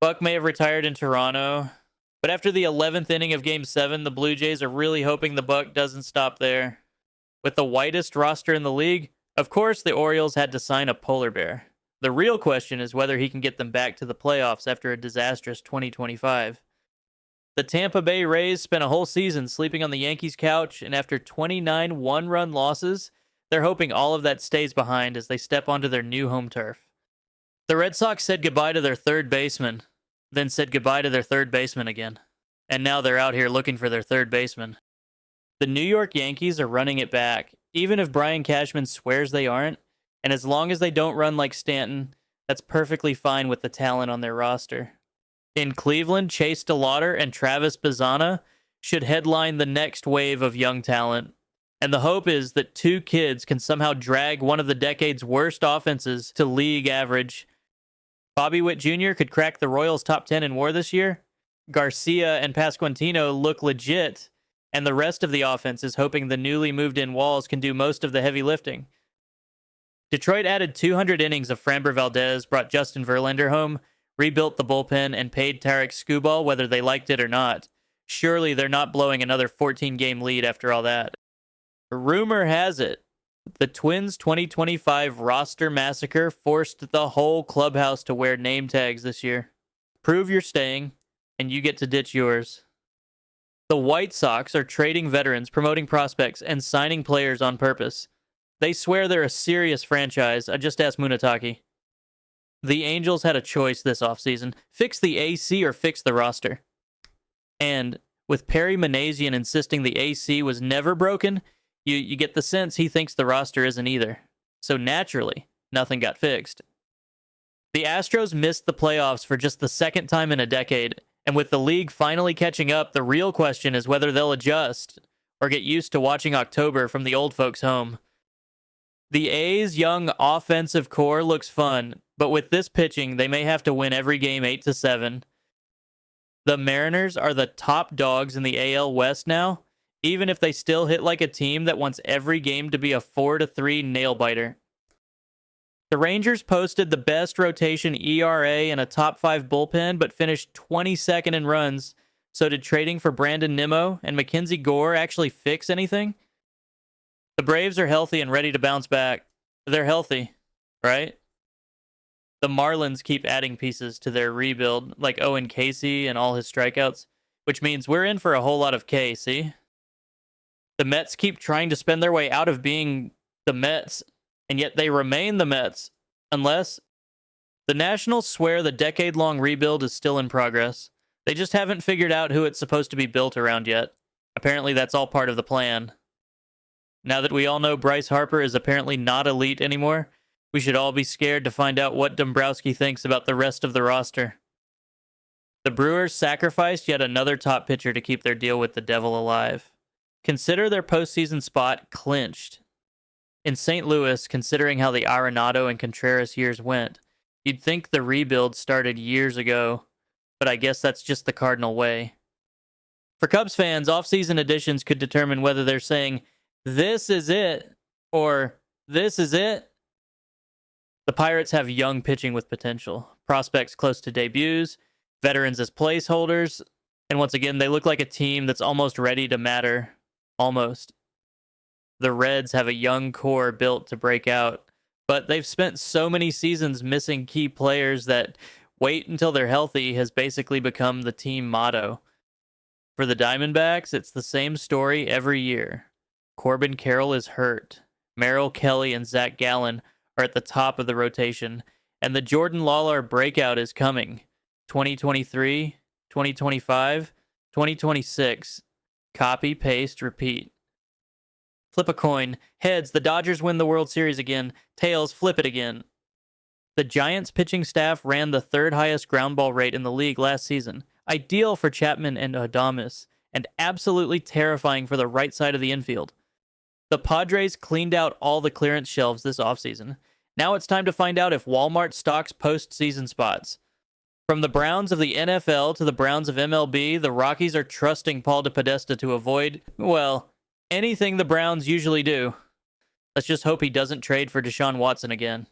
Buck may have retired in Toronto, but after the 11th inning of Game 7, the Blue Jays are really hoping the Buck doesn't stop there. With the whitest roster in the league, of course the Orioles had to sign a polar bear. The real question is whether he can get them back to the playoffs after a disastrous 2025. The Tampa Bay Rays spent a whole season sleeping on the Yankees' couch, and after 29 one-run losses, they're hoping all of that stays behind as they step onto their new home turf. The Red Sox said goodbye to their third baseman, then said goodbye to their third baseman again. And now they're out here looking for their third baseman. The New York Yankees are running it back, even if Brian Cashman swears they aren't, and as long as they don't run like Stanton, that's perfectly fine with the talent on their roster. In Cleveland, Chase DeLauter and Travis Bazzana should headline the next wave of young talent, and the hope is that two kids can somehow drag one of the decade's worst offenses to league average. Bobby Witt Jr. could crack the Royals' top 10 in WAR this year. Garcia and Pasquantino look legit, and the rest of the offense is hoping the newly moved-in Walls can do most of the heavy lifting. Detroit added 200 innings of Framber Valdez, brought Justin Verlander home, rebuilt the bullpen, and paid Tarek Skubal whether they liked it or not. Surely they're not blowing another 14-game lead after all that. Rumor has it, the Twins' 2025 roster massacre forced the whole clubhouse to wear name tags this year. Prove you're staying, and you get to ditch yours. The White Sox are trading veterans, promoting prospects, and signing players on purpose. They swear they're a serious franchise. I just asked Munataki. The Angels had a choice this offseason. Fix the AC or fix the roster. And with Perry Manassian insisting the AC was never broken, you get the sense he thinks the roster isn't either. So naturally, nothing got fixed. The Astros missed the playoffs for just the second time in a decade, and with the league finally catching up, the real question is whether they'll adjust or get used to watching October from the old folks' home. The A's young offensive core looks fun, but with this pitching, they may have to win every game 8-7. The Mariners are the top dogs in the AL West now, even if they still hit like a team that wants every game to be a 4-3 nail-biter. The Rangers posted the best rotation ERA in a top 5 bullpen, but finished 22nd in runs. So did trading for Brandon Nimmo and Mackenzie Gore actually fix anything? The Braves are healthy and ready to bounce back. They're healthy, right? The Marlins keep adding pieces to their rebuild, like Owen Casey and all his strikeouts, which means we're in for a whole lot of K, see? The Mets keep trying to spend their way out of being the Mets, and yet they remain the Mets, unless the Nationals swear the decade-long rebuild is still in progress. They just haven't figured out who it's supposed to be built around yet. Apparently that's all part of the plan. Now that we all know Bryce Harper is apparently not elite anymore, we should all be scared to find out what Dombrowski thinks about the rest of the roster. The Brewers sacrificed yet another top pitcher to keep their deal with the Devil alive. Consider their postseason spot clinched. In St. Louis, considering how the Arenado and Contreras years went, you'd think the rebuild started years ago, but I guess that's just the Cardinal way. For Cubs fans, offseason additions could determine whether they're saying, "This is it," or "This is it." The Pirates have young pitching with potential, prospects close to debuts, veterans as placeholders, and once again, they look like a team that's almost ready to matter. Almost. The Reds have a young core built to break out, but they've spent so many seasons missing key players that wait until they're healthy has basically become the team motto. For the Diamondbacks, it's the same story every year. Corbin Carroll is hurt. Merrill Kelly and Zach Gallen are at the top of the rotation, and the Jordan Lawlar breakout is coming. 2023, 2025, 2026. Copy, paste, repeat. Flip a coin. Heads, the Dodgers win the World Series again. Tails, flip it again. The Giants pitching staff ran the third highest ground ball rate in the league last season. Ideal for Chapman and Adames, and absolutely terrifying for the right side of the infield. The Padres cleaned out all the clearance shelves this offseason. Now it's time to find out if Walmart stocks postseason spots. From the Browns of the NFL to the Browns of MLB, the Rockies are trusting Paul DePodesta to avoid, well, anything the Browns usually do. Let's just hope he doesn't trade for Deshaun Watson again.